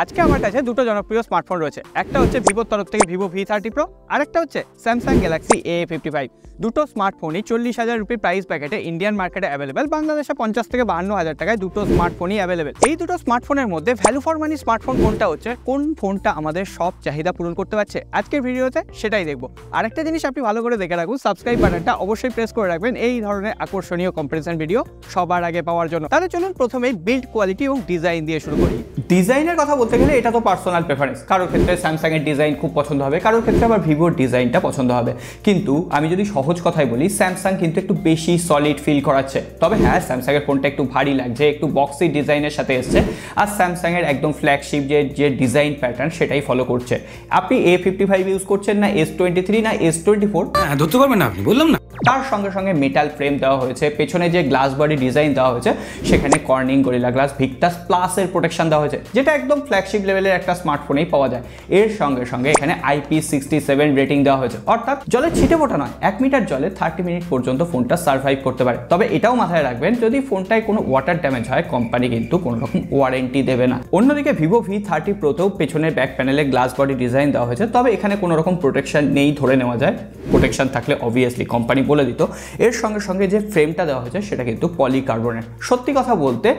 আজকে আমার কাছে দুটো জনপ্রিয় স্মার্টফোন রয়েছে। একটা হচ্ছে ভিভোর তরফ থেকে ভিভো V30 Pro, আর একটা হচ্ছে স্যামসাং গ্যালাক্সি A55। দুটো স্মার্টফোনই 40,000 রুপি প্রাইস প্যাকেটে ইন্ডিয়ান মার্কেটে অ্যাভেলেবেল। বাংলাদেশে 50 থেকে 52,000 টাকায় দুটো স্মার্টফোনই অ্যাভেলেবেল। এই দুটো স্মার্টফোনের মধ্যে ভ্যালু ফর মানি স্মার্টফোন কোনটা হচ্ছে, কোন ফোনটা আমাদের সব চাহিদা পূরণ করতে পারছে, আজকের ভিডিওতে সেটাই দেখবো। আরেকটা জিনিস আপনি ভালো করে দেখে রাখুন, সাবস্ক্রাইব বাটনটা অবশ্যই প্রেস করে রাখবেন এই ধরনের আকর্ষণীয় কম্পারিজন ভিডিও সবার আগে পাওয়ার জন্য। তাহলে চলুন প্রথমেই বিল্ড কোয়ালিটি এবং ডিজাইন দিয়ে শুরু করি। ডিজাইনের কথা বলতে গেলে এটা তো পার্সোনাল প্রেফারেন্স। কারোর ক্ষেত্রে স্যামসাং এর ডিজাইন খুব পছন্দ হবে, কারোর ক্ষেত্রে আবার ভিভোর ডিজাইনটা পছন্দ হবে। কিন্তু আমি যদি সহজ কথাই বলি, স্যামসাং কিন্তু একটু বেশি সলিড ফিল করাচ্ছে। তবে হ্যাঁ, স্যামসাং এর ফোনটা একটু ভারী লাগছে, একটু বক্সি ডিজাইনের সাথে এসছে, আর স্যামসাং এর একদম ফ্ল্যাগশিপ যে ডিজাইন প্যাটার্ন সেটাই ফলো করছে। আপনি A55 ইউজ করছেন না S23 না S24, ধরতে পারবেন না আপনি, বললাম না। তার সঙ্গে সঙ্গে মেটাল ফ্রেম দেওয়া হয়েছে, পেছনে যে গ্লাস বডি ডিজাইন দেওয়া হয়েছে সেখানে কর্নিং গরিলা গ্লাস ভিক্টাস প্লাসের প্রোটেকশন দেওয়া হয়েছে, যেটা একদম ফ্ল্যাগশিপ লেভেলের একটা স্মার্টফোনেই পাওয়া যায়। এর সঙ্গে সঙ্গে এখানে IP67 রেটিং দেওয়া হয়েছে, অর্থাৎ জলে ছিটে ফোটা নয়, 1 মিটার জলে 30 মিনিট পর্যন্ত ফোনটা সার্ভাইভ করতে পারে। তবে এটাও মাথায় রাখবেন, যদি ফোনটায় কোনো ওয়াটার ড্যামেজ হয় কোম্পানি কিন্তু কোনো রকম ওয়ারেন্টি দেবে না। অন্যদিকে ভিভো V30 Proতেও পেছনের ব্যাক প্যানেলে গ্লাস বডি ডিজাইন দেওয়া হয়েছে, তবে এখানে কোনো রকম প্রোটেকশন নেই ধরে নেওয়া যায়। প্রোটেকশন থাকলে অবভিয়াসলি কোম্পানি বলে দিত। এর সঙ্গে সঙ্গে যে ফ্রেমটা দেওয়া হয়েছে সেটা কিন্তু পলিকার্বনেট। সত্যি কথা বলতে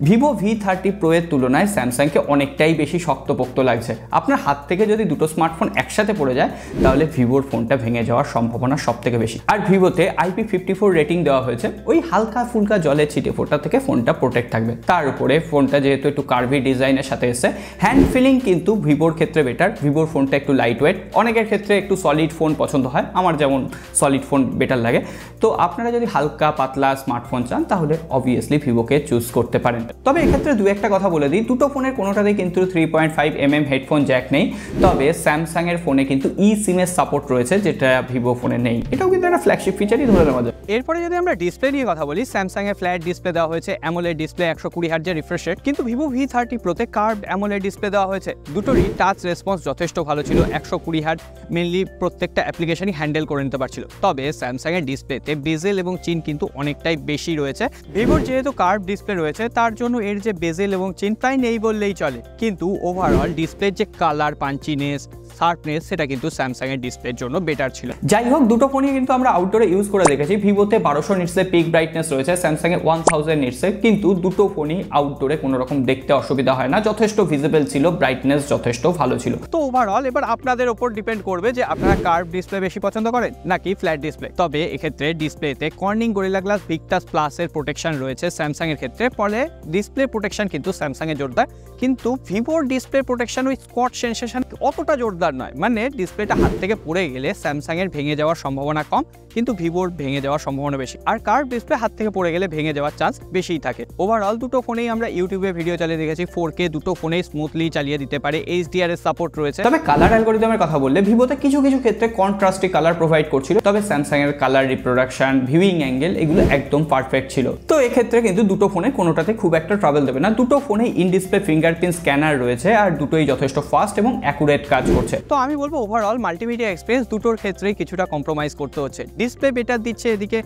ভিভো V30 Pro এর তুলনায় স্যামসাংকে অনেকটাই বেশি শক্তপোক্ত লাগছে। আপনার হাত থেকে যদি দুটো স্মার্টফোন একসাথে পড়ে যায় তাহলে ভিভোর ফোনটা ভেঙে যাওয়ার সম্ভাবনা সব থেকে বেশি। আর ভিভোতে IP54 রেটিং দেওয়া হয়েছে, ওই হালকা ফুলকা জলে ছিটে ফোটা থেকে ফোনটা প্রোটেক্ট থাকবে। তার উপরে ফোনটা যেহেতু একটু কার্ভি ডিজাইনের সাথে এসে, হ্যান্ড ফিলিং কিন্তু ভিভোর ক্ষেত্রে বেটার। ভিভোর ফোনটা একটু লাইট ওয়েট, অনেকের ক্ষেত্রে একটু সলিড ফোন পছন্দ হয়, আমার যেমন সলিড ফোন বেটার লাগে। তো আপনারা যদি হালকা পাতলা স্মার্টফোন চান তাহলে অবভিয়াসলি ভিভোকে চুজ করতে পারেন। তবে এক্ষেত্রে দু একটা কথা বলে দিই, দুটো ফোনের কোনোটাতেই কিন্তু 3.5mm হেডফোন জ্যাক নেই। তবে স্যামসাং এর ফোনে কিন্তু eSIM এর সাপোর্ট রয়েছে, যেটা ভিভো ফোনে নেই। এটাও কিন্তু একটা ফ্ল্যাগশিপ ফিচারই ধরে নেওয়া যায়। এরপরে যদি আমরা ডিসপ্লে নিয়ে কথা বলি, স্যামসাং এর ফ্ল্যাট ডিসপ্লে দেওয়া হয়েছে, অ্যামোলেড ডিসপ্লে 120 হার্টজের রিফ্রেশ রেট, কিন্তু ভিভো V30 Proতে কার্ভড অ্যামোলেড ডিসপ্লে দেওয়া হয়েছে। দুটোরই টাচ রেসপন্স যথেষ্ট ভালো ছিল, 120 হার্টজ মেনলি প্রত্যেকটা অ্যাপ্লিকেশনই হ্যান্ডেল করে নিতে পারছিল। তবে স্যামসাং এর ডিসপ্লেতে বেজেল এবং চিন কিন্তু অনেকটাই বেশি রয়েছে। ভিভোর যেহেতু কার্ভ ডিসপ্লে রয়েছে তার জন্য এর যে বেজেল এবং চিন প্রায় নেই বললেই চলে, কিন্তু ওভারঅল ডিসপ্লের যে কালার, পাঞ্চিনেস, শার্পনেস সেটা কিন্তু স্যামসাং এর ডিসপ্লের জন্য বেটার ছিল। যাই হোক, দুটো ফোনই কিন্তু আমরা আউটডোরে ইউজ করে দেখেছি। ভিভোতে 1200 নিটসের পিক ব্রাইটনেস রয়েছে, স্যামসাং এ 1000 নিটসের, কিন্তু দুটো ফোনই আউটডোরে কোনো রকম দেখতে অসুবিধা হয় না, যথেষ্ট ভিজিবল ছিল, ব্রাইটনেস যথেষ্ট ভালো ছিল। তো ওভারঅল এবার আপনাদের উপর ডিপেন্ড করবে যে আপনারা কার্ভ ডিসপ্লে বেশি পছন্দ করেন নাকি ফ্ল্যাট ডিসপ্লে। তবে এক্ষেত্রে ডিসপ্লেতে কর্নিং গরিলা গ্লাস ভিক্টাস প্লাসের প্রোটেকশন রয়েছে স্যামসাং এর ক্ষেত্রে, ফলে ডিসপ্লে প্রোটেকশন কিন্তু স্যামসাং এর জোরদার। কিন্তু ভিভোর ডিসপ্লে প্রোটেকশন ওই স্কট সেন্সেশন অতটা জোরদার নয়, মানে ডিসপ্লেটা হাত থেকে পড়ে গেলে স্যামসাং এর ভেঙে যাওয়ার সম্ভাবনা কম, কিন্তু ভিভোর ভেঙে যাওয়ার সম্ভাবনা বেশি। আর কার্ভ ডিসপ্লে হাত থেকে পড়ে গেলে ভেঙে যাওয়ার চান্স বেশিই থাকে। ওভারঅল দুটো ফোনেই আমরা ইউটিউবে ভিডিও চালিয়ে দেখেছি 4K, দুটো ফোনেই স্মুথলি চালিয়ে দিতে পারে, HDR এর সাপোর্ট রয়েছে। তবে কালার অ্যালগরিদমের কথা বললে ভিভোতে কিছু কিছু ক্ষেত্রে কন্ট্রাস্টি কালার প্রোভাইড করছিল, তবে স্যামসাং এর কালার রিপ্রোডাকশন, ভিউইং অ্যাঙ্গেল এগুলো একদম পারফেক্ট ছিল। তো এক্ষেত্রে কিন্তু দুটো ফোনে কোনোটাতে খুব একটা ট্রাভেল দেবে না। দুটো ফোনেই ইন ডিসপ্লে ফিঙ্গারপ্রিন্ট স্ক্যানার রয়েছে, আর দুটোই যথেষ্ট ফাস্ট এবং অ্যাকুরেট কাজ করছে। তো আমি বলবো ওভারঅল মাল্টিমিডিয়া এক্সপিরিয়েন্স দুটোর ক্ষেত্রেই কিছুটা কম্প্রোমাইজ করতে হচ্ছে। ডিসপ্লে বেটার দিচ্ছে এদিকে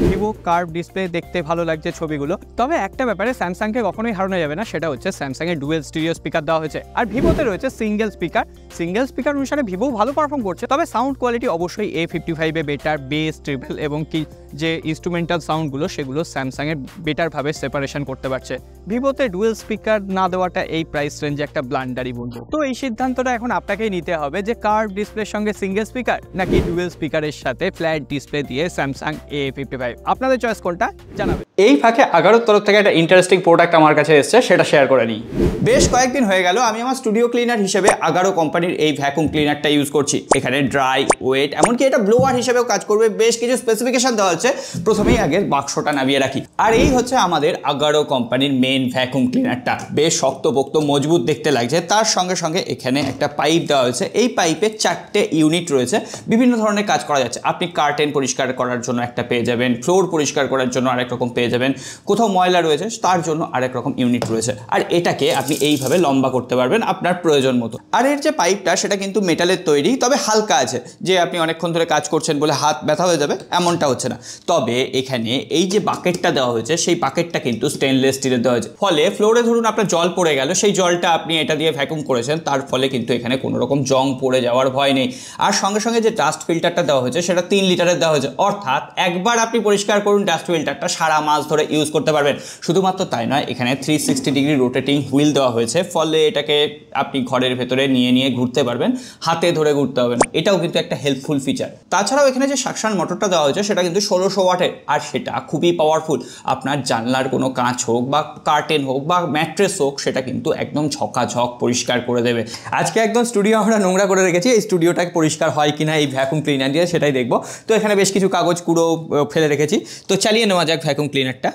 ভিভো, কার্ভ ডিসপ্লে দেখতে ভালো লাগছে ছবিগুলো। তবে একটা ব্যাপারে স্যামসাংকে কখনোই হারানো যাবে না, সেটা হচ্ছে স্যামসাং এর ডুয়েল স্টিরিও স্পিকার দেওয়া হয়েছে, আর ভিভোতে রয়েছে সিঙ্গেল স্পিকার। সিঙ্গেল স্পিকার অনুসারে ভিভো ভালো পারফর্ম করছে, তবে সাউন্ড কোয়ালিটি অবশ্যই A55 a better, base, triple এবং কি যে ইনস্ট্রুমেন্টাল সাউন্ডগুলো সেগুলো স্যামসাং এর বেটারভাবে সেপারেশন করতে পারছে। ভিভোতে ডুয়েল স্পিকার না দেওয়াটা এই প্রাইস রেঞ্জে একটা ব্লান্ডারই বলবো। তো এই সিদ্ধান্তটা এখন আপনাকেই নিতে হবে যে কার্ভ ডিসপ্লের সঙ্গে সিঙ্গেল স্পিকার নাকি ডুয়েল স্পিকারের সাথে ফ্ল্যাট ডিসপ্লে দিয়ে স্যামসাং A55। আপনাদের চয়েস কোনটা জানাবেন। এই ফাঁকে আগারোর তরফ থেকে একটা ইন্টারেস্টিং প্রোডাক্ট আমার কাছে এসেছে, সেটা শেয়ার করে নিই। বেশ কয়েকদিন হয়ে গেল আমি আমার স্টুডিও ক্লিনার হিসেবে আগারো কোম্পানির এই ভ্যাকুম ক্লিনারটা ইউজ করছি। এখানে ড্রাই, ওয়েট, এমনকি এটা ব্লোয়ার হিসেবেও কাজ করবে। বেশ কিছু স্পেসিফিকেশন দেওয়া হচ্ছে, প্রথমেই আগে বাক্সটা নামিয়ে রাখি। আর এই হচ্ছে আমাদের আগারো কোম্পানির মেন ভ্যাকুম ক্লিনারটা। বেশ শক্তপোক্ত, মজবুত দেখতে লাগছে। তার সঙ্গে সঙ্গে এখানে একটা পাইপ দেওয়া হয়েছে, এই পাইপে 4টে ইউনিট রয়েছে, বিভিন্ন ধরনের কাজ করা যাচ্ছে। আপনি কার্টেন পরিষ্কার করার জন্য একটা পেয়ে যাবেন, ফ্লোর পরিষ্কার করার জন্য আরেক রকম পেয়ে যাবেন, কোথাও ময়লা রয়েছে তার জন্য আরেক রকম ইউনিট রয়েছে। আর এটাকে আপনি এইভাবে লম্বা করতে পারবেন আপনার প্রয়োজন মতো। আর এর যে পাইপটা সেটা কিন্তু মেটালের তৈরি, তবে হালকা আছে, যে আপনি অনেকক্ষণ ধরে কাজ করছেন বলে হাত ব্যথা হয়ে যাবে এমনটা হচ্ছে না। তবে এখানে এই যে বাকেটটা দেওয়া হয়েছে সেই বাকেটটা কিন্তু স্টেনলেস স্টিলের দেওয়া হয়েছে, ফলে ফ্লোরে ধরুন আপনার জল পড়ে গেল, সেই জলটা আপনি এটা দিয়ে ভ্যাকুম করেছেন, তার ফলে কিন্তু এখানে কোনো রকম জং পড়ে যাওয়ার ভয় নেই। আর সঙ্গে সঙ্গে যে ডাস্ট ফিল্টারটা দেওয়া হয়েছে সেটা 3 লিটারের দেওয়া হয়েছে, অর্থাৎ একবার আপনি পরিষ্কার করুন ডাস্ট ফিল্টারটা সারা মাস ধরে ইউজ করতে পারবেন। শুধুমাত্র তাই নয়, এখানে 360 ডিগ্রি রোটেটিং হুইল দেওয়া হয়েছে, ফলে এটাকে আপনি ঘরের ভেতরে নিয়ে ঘুরতে পারবেন, হাতে ধরে ঘুরতে হবে না, এটাও কিন্তু একটা হেল্পফুল ফিচার। তাছাড়াও এখানে যে সাকশন মোটরটা দেওয়া হয়েছে সেটা কিন্তু 1600 ওয়াটের, আর সেটা খুবই পাওয়ারফুল। আপনার জানলার কোনো কাঁচ হোক বা কার্টেন হোক বা ম্যাট্রেস হোক, সেটা কিন্তু একদম ঝকাঝক পরিষ্কার করে দেবে। আজকে একদম স্টুডিও আমরা নোংরা করে রেখেছি, এই স্টুডিওটাকে পরিষ্কার হয় কিনা এই ভ্যাকুম ক্লিনার দিয়ে সেটাই দেখবো। তো এখানে বেশ কিছু কাগজ কুড়ো ফেলে রেখেছি, তো চালিয়ে নেওয়া যাক ভ্যাকুম ক্লিনারটা।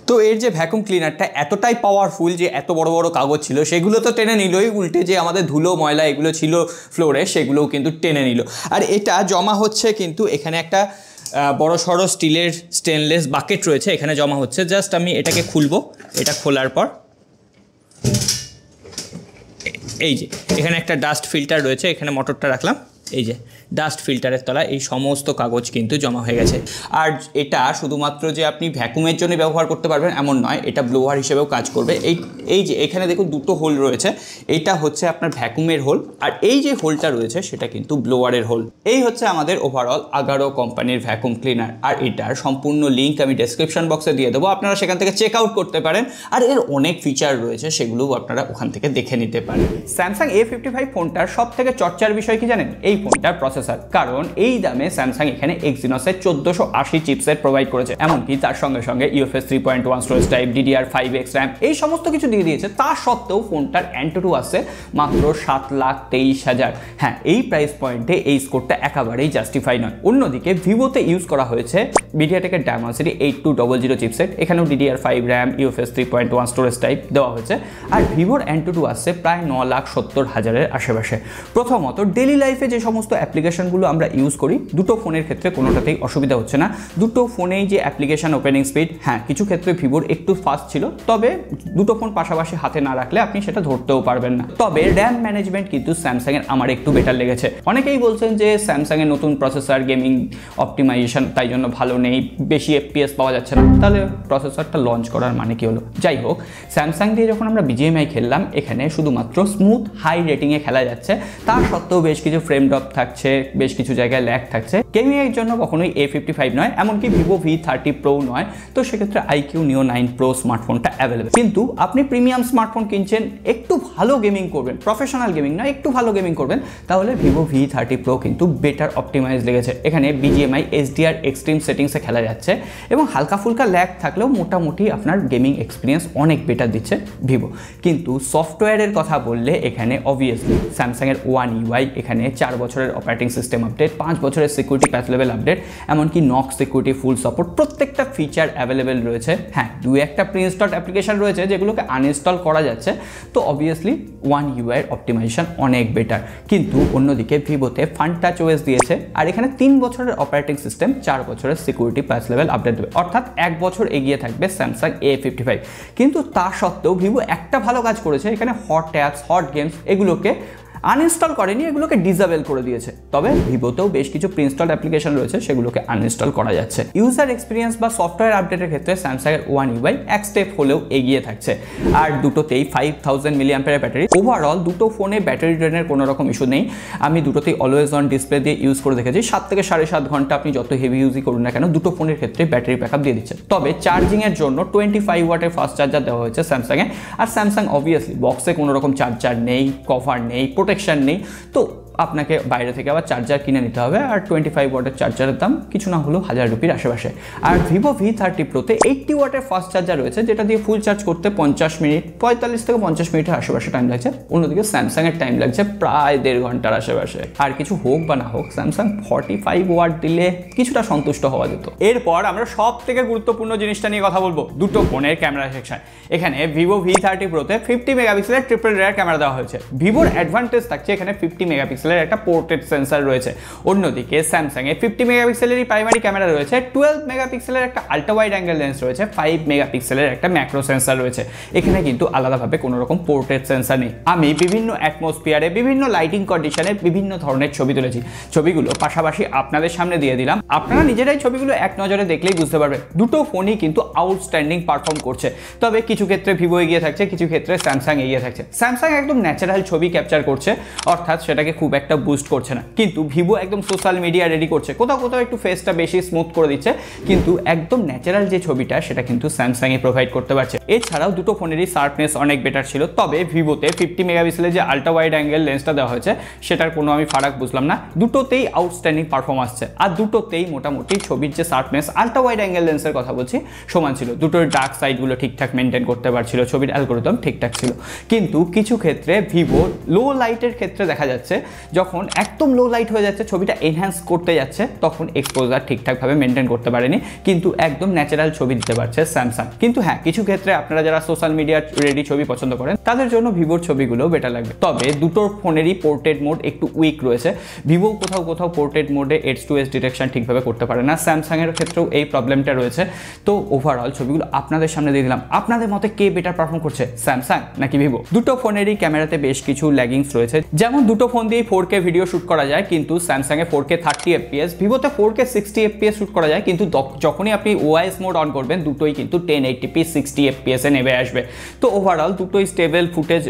তো এর যে ভ্যাকুম ক্লিনারটা এতটাই পাওয়ারফুল যে এত বড় বড় কাগজ ছিল সেগুলো তো টেনে নিলই, উল্টে যে আমাদের ধুলো ময়লা এগুলো ছিল ফ্লোরে সেগুলোও কিন্তু টেনে নিল। আর এটা জমা হচ্ছে কিন্তু এখানে একটা বড় সড়ো স্টিলের স্টেনলেস বাকেট রয়েছে, এখানে জমা হচ্ছে। জাস্ট আমি এটাকে খুলবো, এটা খোলার পর এই যে এখানে একটা ডাস্ট ফিল্টার রয়েছে, এখানে মোটরটা রাখলাম, এই যে ডাস্ট ফিল্টারের তলায় এই সমস্ত কাগজ কিন্তু জমা হয়ে গেছে। আর এটা শুধুমাত্র যে আপনি ভ্যাকুমের জন্য ব্যবহার করতে পারবেন এমন নয়, এটা ব্লোয়ার হিসেবেও কাজ করবে। এই যে এখানে দেখুন দুটো হোল রয়েছে, এইটা হচ্ছে আপনার ভ্যাকুমের হোল, আর এই যে হোলটা রয়েছে সেটা কিন্তু ব্লোয়ারের হোল। এই হচ্ছে আমাদের ওভারঅল আগারো কোম্পানির ভ্যাকুম ক্লিনার, আর এটার সম্পূর্ণ লিঙ্ক আমি ডেসক্রিপশন বক্সে দিয়ে দেবো, আপনারা সেখান থেকে চেক আউট করতে পারেন। আর এর অনেক ফিচার রয়েছে, সেগুলোও আপনারা ওখান থেকে দেখে নিতে পারেন। স্যামসাং A55 ফোনটার সব থেকে চর্চার বিষয় কি জানেন? এই ফোনটার প্রসেসর। কারণ এই দামে স্যামসাং এখানে এক্সিনোসের 1480 চিপসেট প্রোভাইড করেছে, এমনকি তার সঙ্গে সঙ্গে UFS 3.1 storage type, DDR5X RAM, এই সমস্ত কিছু দিয়ে দিয়েছে। তা সত্ত্বেও ফোনটার AnTuTu আসছে মাত্র 7,23,000। হ্যাঁ, এই প্রাইস পয়েন্টে এই স্কোরটা একেবারেই জাস্টিফাই নয়। অন্যদিকে ভিভোতে ইউজ করা হয়েছে মিডিয়াটেকের Dimensity 8200 চিপসেট, এখানেও DDR5 RAM, UFS 3.1 storage type দেওয়া হয়েছে। আর ভিভোর AnTuTu আসছে প্রায় 9,70,000-এর আশেপাশে। প্রথমত ডেলি লাইফে যে সমস্ত অ্যাপ্লিকেশনগুলো আমরা ইউজ করি, দুটো ফোনের ক্ষেত্রে কোনোটাতেই অসুবিধা হচ্ছে না। দুটো ফোনেই যে অ্যাপ্লিকেশন ওপেনিং স্পিড, হ্যাঁ কিছু ক্ষেত্রে ভিভোর একটু ফাস্ট ছিল, তবে দুটো ফোন পাশাপাশি হাতে না রাখলে আপনি সেটা ধরতেও পারবেন না। তবে র্যাম ম্যানেজমেন্ট কিন্তু স্যামসাংয়ের আমার একটু বেটার লেগেছে। অনেকেই বলছেন যে স্যামসাংয়ের নতুন প্রসেসর, গেমিং অপটিমাইজেশন তাই জন্য ভালো নেই, বেশি FPS পাওয়া যাচ্ছে না। তাহলে প্রসেসরটা লঞ্চ করার মানে কি হলো? যাই হোক, স্যামসাং দিয়ে যখন আমরা BGMI খেললাম, এখানে শুধুমাত্র স্মুথ হাই রেটিংয়ে খেলা যাচ্ছে। তার সত্ত্বেও বেশ কিছু ফ্রেম ড্রপ থাকছে, বেশ কিছু জায়গায় ল্যাগ থাকছে। গেমিংয়ের জন্য কখনোই A55 নয়, এমনকি ভিভো V30 Pro নয়। তো সেক্ষেত্রে IQ Neo 9 Pro স্মার্টফোনটা অ্যাভেলেবেল। কিন্তু আপনি প্রিমিয়াম স্মার্টফোন কিনছেন, একটু ভালো গেমিং করবেন, প্রফেশনাল গেমিং নয়, একটু ভালো গেমিং করবেন, তাহলে ভিভো V30 Pro কিন্তু বেটার অপটিমাইজ লেগেছে। এখানে BGMI HDR এক্সট্রিম সেটিংসে খেলা যাচ্ছে এবং হালকা ফুলকা ল্যাগ থাকলেও মোটামুটি আপনার গেমিং এক্সপিরিয়েন্স অনেক বেটার দিচ্ছে ভিভো। কিন্তু সফটওয়্যারের কথা বললে এখানে অবভিয়াসলি স্যামসাংয়ের One UI, এখানে 4 বছরের অপারেটিং সিস্টেম আপডেট, 5 বছরের সিকিউরিটি প্যাচ লেভেল আপডেট, এমনকি নক সিকিউরিটি ফুল সাপোর্ট, প্রত্যেকটা ফিচার অ্যাভেলেবেল রয়েছে। হ্যাঁ, দু একটা প্রি ইনস্টলড অ্যাপ্লিকেশন রয়েছে যেগুলোকে আনইনস্টল করা যাচ্ছে, তো অবভিয়াসলি One UI এর অপটিমাইজেশন অনেক বেটার। কিন্তু অন্যদিকে ভিভোতে ফান টাচ OS দিয়েছে, আর এখানে 3 বছরের অপারেটিং সিস্টেম, 4 বছরের সিকিউরিটি প্যাচ লেভেল আপডেট দেবে, অর্থাৎ 1 বছর এগিয়ে থাকবে স্যামসাং A55। কিন্তু তা সত্ত্বেও ভিভো একটা ভালো কাজ করেছে, এখানে হট ট্যাবস, হট গেমস এগুলোকে আনইনস্টল করেনি, এগুলোকে ডিসেবল করে দিয়েছে। তবে ভিভোতেও বেশ কিছু প্রিইনস্টলড অ্যাপ্লিকেশন রয়েছে, সেগুলোকে আনইনস্টল করা যাচ্ছে। ইউজার এক্সপিরিয়েন্স বা সফটওয়্যার আপডেটের ক্ষেত্রে স্যামসাংয়ের One UI এক স্টেপ হলেও এগিয়ে থাকছে। আর দুটোতেই 5000 mAh ব্যাটারি। ওভারঅল দুটো ফোনে ব্যাটারি ড্রেনের কোনো রকম ইস্যু নেই। আমি দুটোতেই অলওয়েজ অন ডিসপ্লে দিয়ে ইউজ করে দেখেছি, 7 থেকে 7.5 ঘন্টা আপনি যত হেভি ইউজই করুন না কেন, দুটো ফোনের ক্ষেত্রে ব্যাটারি ব্যাকআপ দিয়ে দিচ্ছে। তবে চার্জিংয়ের জন্য 25 ওয়াটের ফাস্ট চার্জার দেওয়া হয়েছে স্যামসাংয়ে। আর স্যামসাং অবভিয়াসলি বক্সে কোনো রকম চার্জার নেই, কভার নেই, প্রোটেকশন নেই, তো আপনাকে বাইরে থেকে আবার চার্জার কিনে নিতে হবে। আর 25 ওয়াটের চার্জারের দাম কিছু না হলেও 1000 রুপির আশেপাশে। আর ভিভো V30 Proতে 80 ওয়াটের ফাস্ট চার্জার রয়েছে, যেটা দিয়ে ফুল চার্জ করতে 50 মিনিট, 45 থেকে 50 মিনিটের আশেপাশে টাইম লাগছে। অন্যদিকে স্যামসাংয়ের টাইম লাগছে প্রায় 1.5 ঘন্টার আশেপাশে। আর কিছু হোক বা না হোক, স্যামসাং 45 ওয়াট দিলে কিছুটা সন্তুষ্ট হওয়া যেত। এরপর আমরা সব থেকে গুরুত্বপূর্ণ জিনিসটা নিয়ে কথা বলবো, দুটো ফোনের ক্যামেরা সেকশন। এখানে ভিভো V30 Proতে 50 মেগাপিক্সেলের ট্রিপল রেয়ার ক্যামেরা দেওয়া হয়েছে। ভিভোর অ্যাডভান্টেজ থাকছে এখানে 50 মেগাপিক্সেল মেগাপিক্সেলের একটা পোর্ট্রেট সেন্সর রয়েছে। অন্যদিকে স্যামসাংয়ে 50 মেগাপিক্সেলেরই প্রাইমারি ক্যামেরা রয়েছে, 12 মেগাপিক্সেলের একটা আল্ট্রা ওয়াইড অ্যাঙ্গেল লেন্স রয়েছে, 5 মেগাপিক্সেলের একটা ম্যাক্রো সেন্সর রয়েছে। এখানে কিন্তু আলাদাভাবে কোনো রকম পোর্ট্রেট সেন্সর নেই। আমি বিভিন্ন অ্যাটমসফিয়ারে, বিভিন্ন লাইটিং কন্ডিশনে বিভিন্ন ধরনের ছবি তুলেছি। ছবিগুলো পাশাপাশি আপনাদের সামনে দিয়ে দিলাম, আপনারা নিজেরাই ছবিগুলো এক নজরে দেখলেই বুঝতে পারবেন দুটো ফোনই কিন্তু আউটস্ট্যান্ডিং পারফর্ম করছে। তবে কিছু ক্ষেত্রে ভিভো এগিয়ে থাকছে, কিছু ক্ষেত্রে স্যামসাং এগিয়ে থাকছে। স্যামসাং একদম ন্যাচারাল ছবি ক্যাপচার করছে, অর্থাৎ সেটাকে খুব একটা বুস্ট করছে না, কিন্তু ভিভো একদম সোশ্যাল মিডিয়া রেডি করছে, কোথাও কোথাও একটু ফেসটা বেশি স্মুথ করে দিচ্ছে, কিন্তু একদম ন্যাচারাল যে ছবিটা সেটা কিন্তু স্যামসাং এ প্রোভাইড করতে পারছে। এছাড়াও দুটো ফোনেরই শার্পনেস অনেক বেটার ছিল, তবে ভিভোতে 50 মেগাপিক্সেলের যে আল্ট্রা ওয়াইড অ্যাঙ্গেল লেন্সটা দেওয়া হয়েছে সেটার কোনো আমি ফারাক বুঝলাম না। দুটোতেই আউটস্ট্যান্ডিং পারফর্ম আসছে, আর দুটোতেই মোটামুটি ছবির যে শার্পনেস, আল্ট্রা ওয়াইড অ্যাঙ্গেল লেন্সের কথা বলছি, সমান ছিল। দুটোর ডার্ক সাইডগুলো ঠিকঠাক মেনটেন করতে পারছিল, ছবির অ্যালগরিদম ঠিকঠাক ছিল। কিন্তু কিছু ক্ষেত্রে ভিভো লো লাইটের ক্ষেত্রে দেখা যাচ্ছে যখন একদম লো লাইট হয়ে যাচ্ছে, ছবিটা এনহ্যান্স করতে যাচ্ছে, তখন এক্সপোজার ঠিকঠাকভাবে মেনটেন করতে পারেনি, কিন্তু একদম ন্যাচারাল ছবি দিতে পারছে স্যামসাং। কিন্তু হ্যাঁ, কিছু ক্ষেত্রে আপনারা যারা সোশ্যাল মিডিয়া রেডি ছবি পছন্দ করেন তাদের জন্য ভিভোর ছবিগুলো বেটার লাগবে। তবে দুটোর ফোনেরই পোর্ট্রেট মোড একটু উইক রয়েছে। ভিভো কোথাও কোথাও পোর্ট্রেট মোডে H2S ডিটেকশন ঠিকভাবে করতে পারে না, স্যামসাংয়ের ক্ষেত্রেও এই প্রবলেমটা রয়েছে। তো ওভারঅল ছবিগুলো আপনাদের সামনে দিয়ে দিলাম, আপনাদের মতে কে বেটার পারফর্ম করছে, স্যামসাং নাকি ভিভো? দুটো ফোনেরই ক্যামেরাতে বেশ কিছু ল্যাগিংস রয়েছে, যেমন দুটো ফোন দিয়ে 4K ভিডিও শুট করা যায়, কিন্তু স্যামসাংয়ে 4K 30 fps, ভিভোতে 4K 60 fps shoot করা যায়, কিন্তু যখনই আপনি OIS মোড অন করবেন দুটোই কিন্তু 1080p 60 fps এ নেমে আসবে। তো ওভারঅল দুটোই স্টেবল ফুটেজ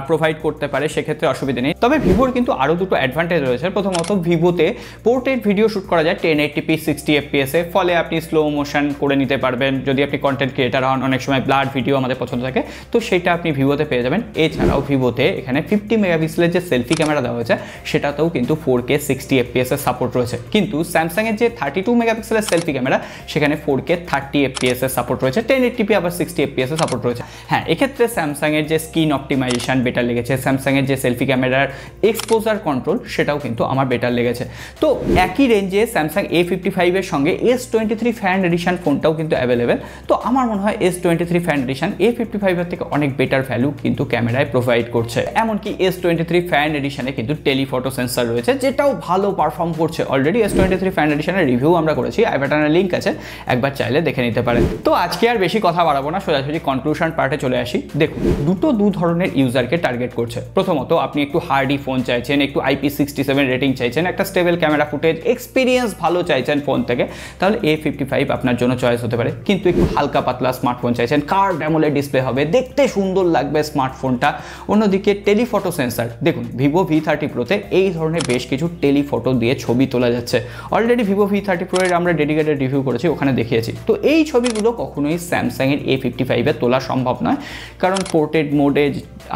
প্রোভাইড করতে পারে, সেক্ষেত্রে অসুবিধা নেই। তবে ভিভোর কিন্তু আরও দুটো অ্যাডভান্টেজ রয়েছে। প্রথমত, ভিভোতে পোর্ট্রেট ভিডিও শুট করা যায় 1080p 60 fps এ, ফলে আপনি স্লো মোশন করে নিতে পারবেন। যদি আপনি কন্টেন্ট ক্রিয়েটার হন, অনেক সময় ব্লাড ভিডিও আমাদের পছন্দ থাকে, তো সেটা আপনি ভিভোতে পেয়ে যাবেন। এছাড়াও ভিভোতে এখানে 50 মেগাপিক্সেলের যে সেলফি ক্যামেরা দেওয়া হয়েছে সেটাতেও কিন্তু 4K 60 fps এর সাপোর্ট রয়েছে, কিন্তু স্যামসাংয়ের যে 32 মেগাপিক্সেলের সেলফি ক্যামেরা সেখানে 4K 30 fps এর সাপোর্ট রয়েছে, 1080p আবার 60 fps এর সাপোর্ট রয়েছে। হ্যাঁ, এক্ষেত্রে স্যামসাংয়ের যে স্ক্রিন অপটিমাইজেশন বেটার লেগেছে, স্যামসাংয়ের যে সেলফি ক্যামেরার এক্সপোজার কন্ট্রোল সেটাও কিন্তু আমার বেটার লেগেছে। তো একই রেঞ্জে স্যামসাং A55 এর সঙ্গে S23 ফ্যান এডিশন ফোনটাও কিন্তু অ্যাভেলেবেল। তো আমার মনে হয় S23 ফ্যান এডিশন A55 এর থেকে অনেক বেটার ভ্যালু কিন্তু ক্যামেরায় প্রোভাইড করছে। এমনকি S23 ফ্যান এডিশনে কিন্তু টেলিফটো সেন্সর রয়েছে, যেটাও ভালো পারফর্ম করছে। অলরেডি S23 ফ্যান এডিশনের রিভিউ আমরা করেছি, আই বাটনের লিঙ্ক আছে, একবার চাইলে দেখে নিতে পারেন। তো আজকে আর বেশি কথা বাড়াবো না, সোজাসুজি কনক্লুশন পার্টে চলে আসি। দেখুন, দুটো দু ধরনের ইউজারকে টার্গেট করছে। প্রথমত, আপনি একটু হার্ডি ফোন চাইছেন, একটু IP67 রেটিং চাইছেন, একটা স্টেবল ক্যামেরা ফুটেজ, এক্সপিরিয়েন্স ভালো চাইছেন ফোন থেকে, তাহলে A55 আপনার জন্য চয়েস হতে পারে। কিন্তু একটু হালকা পাতলা স্মার্টফোন চাইছেন, কার্ভড অ্যামোলেড ডিসপ্লে হবে, দেখতে সুন্দর লাগবে স্মার্টফোনটা। অন্যদিকে টেলিফটো সেন্সর, দেখুন ভিভো V30 প্রোতে এই ধরনের বেশ কিছু টেলিফটো দিয়ে ছবি তোলা যাচ্ছে। অলরেডি ভিভো V30 প্রো এর আমরা ডেডিকেটেড রিভিউ করেছি, ওখানে দেখিয়েছি। তো এই ছবিগুলো কখনোই স্যামসাংয়ের A55 এ তোলা সম্ভব নয়, কারণ পোর্ট্রেট মোডে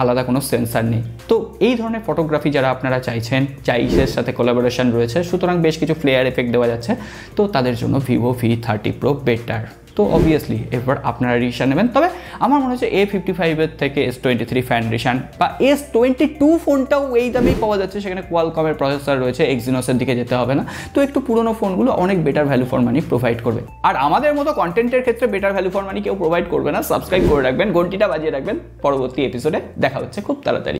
আলাদা কোনো সেন্সার নেই। তো এই ধরনের ফটোগ্রাফি যারা আপনারা চাইছেন, চাইসের সাথে কোলাবোরেশন রয়েছে, সুতরাং বেশ কিছু ফ্লেয়ার এফেক্ট দেওয়া যাচ্ছে, তো তাদের জন্য ভিভো V30 প্রো বেটার। তো অবভিয়াসলি এরপর আপনারা ডিসিশন নেবেন। তবে আমার মনে হচ্ছে A55 এর থেকে S23 ফ্যান এডিশন বা S22 ফোনটাও এই দামেই পাওয়া যাচ্ছে, সেখানে কোয়ালকমের প্রসেসর রয়েছে, এক্সিনোসের দিকে যেতে হবে না। তো একটু পুরনো ফোনগুলো অনেক better value for money provide করবে। আর আমাদের মতো কন্টেন্টের ক্ষেত্রে বেটার ভ্যালু ফর মানি কেউ প্রোভাইড করবে না। সাবস্ক্রাইব করে রাখবেন, ঘন্টিটা বাজিয়ে রাখবেন। পরবর্তী এপিসোডে দেখা হচ্ছে খুব তাড়াতাড়ি।